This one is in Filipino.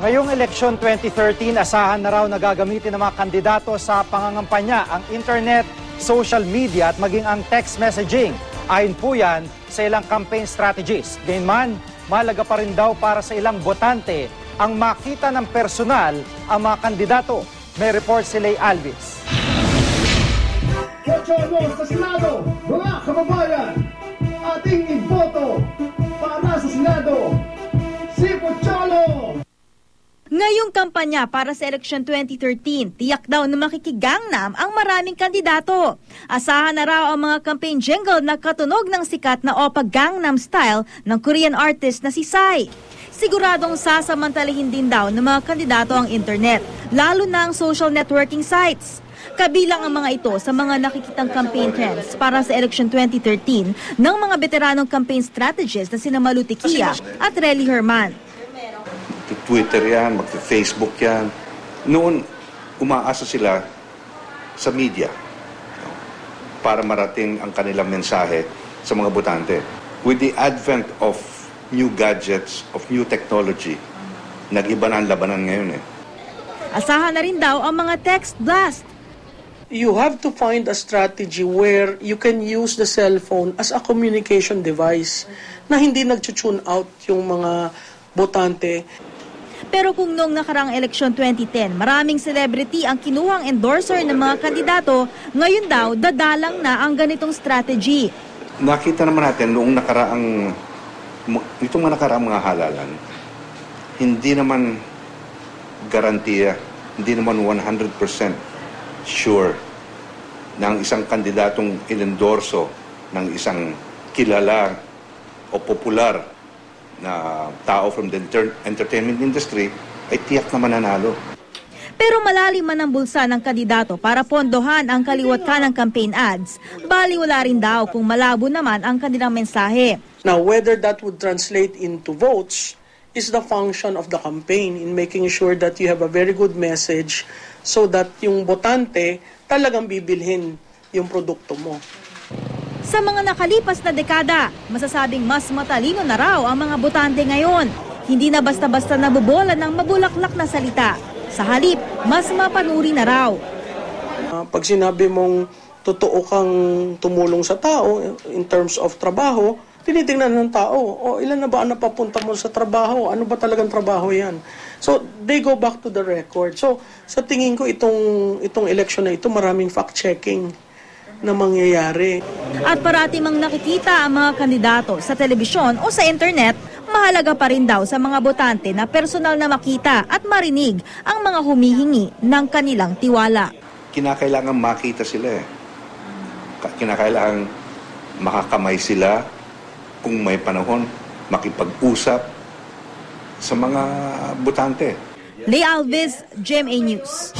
Ngayong eleksyon 2013, asahan na raw na gagamitin ng mga kandidato sa pangangampanya ang internet, social media at maging ang text messaging. Ayon po yan sa ilang campaign strategies. Gayunman, mahalaga pa rin daw para sa ilang botante ang makita ng personal ang mga kandidato. May report si Lay Alvis. Pocholo sa Senado, mga kababayan, ating iboto para sa Senado, si Pocholo! Ngayong kampanya para sa eleksyon 2013, tiyak daw na makikigangnam ang maraming kandidato. Asahan na raw ang mga campaign jingle na katunog ng sikat na Oppa Gangnam Style ng Korean artist na si Psy. Siguradong sasamantalahin din daw ng mga kandidato ang internet, lalo na ang social networking sites. Kabilang ang mga ito sa mga nakikitang campaign trends para sa election 2013 ng mga veteranong campaign strategists na sina Malu Tequia at Relly Herman. Twitter yan, mag-Facebook yan. Noon, umaasa sila sa media para marating ang kanilang mensahe sa mga botante. With the advent of new gadgets, of new technology, nag-iba na ang labanan ngayon eh. Asahan na rin daw ang mga text blast. You have to find a strategy where you can use the cellphone as a communication device na hindi nag-tune out yung mga botante. Pero kung noong nakaraang eleksyon 2010, maraming celebrity ang kinuhang endorser ng mga kandidato, ngayon daw dadalang na ang ganitong strategy. Nakita naman natin noong itong mga nakaraang mga halalan, hindi naman garantiya, hindi naman 100% sure na ang isang kandidatong inendorso ng isang kilala o popular na tao from the entertainment industry ay tiyak na mananalo. Pero malalim man ang bulsa ng kandidato para pondohan ang kaliwat-kanang campaign ads, baliwala rin daw kung malabo naman ang kanilang mensahe. Now, whether that would translate into votes is the function of the campaign in making sure that you have a very good message so that yung botante talagang bibilhin yung produkto mo. Sa mga nakalipas na dekada, masasabing mas matalino na raw ang mga botante ngayon. Hindi na basta-basta nabobola ng mabulaklak na salita. Sa halip, mas mapanuri na raw. Pag sinabi mong totoo kang tumulong sa tao in terms of trabaho, tinitingnan ng tao, ilan na ba ang napapunta mo sa trabaho? Ano ba talagang trabaho yan? So, they go back to the record. So, sa tingin ko, itong election na ito, maraming fact-checking na mangyayari. At parati mang nakikita ang mga kandidato sa telebisyon o sa internet, mahalaga pa rin daw sa mga botante na personal na makita at marinig ang mga humihingi ng kanilang tiwala. Kinakailangan makita sila eh. Kinakailangan makakamay sila kung may panahon, makipag-usap sa mga botante. Lay Alvis, GMA News.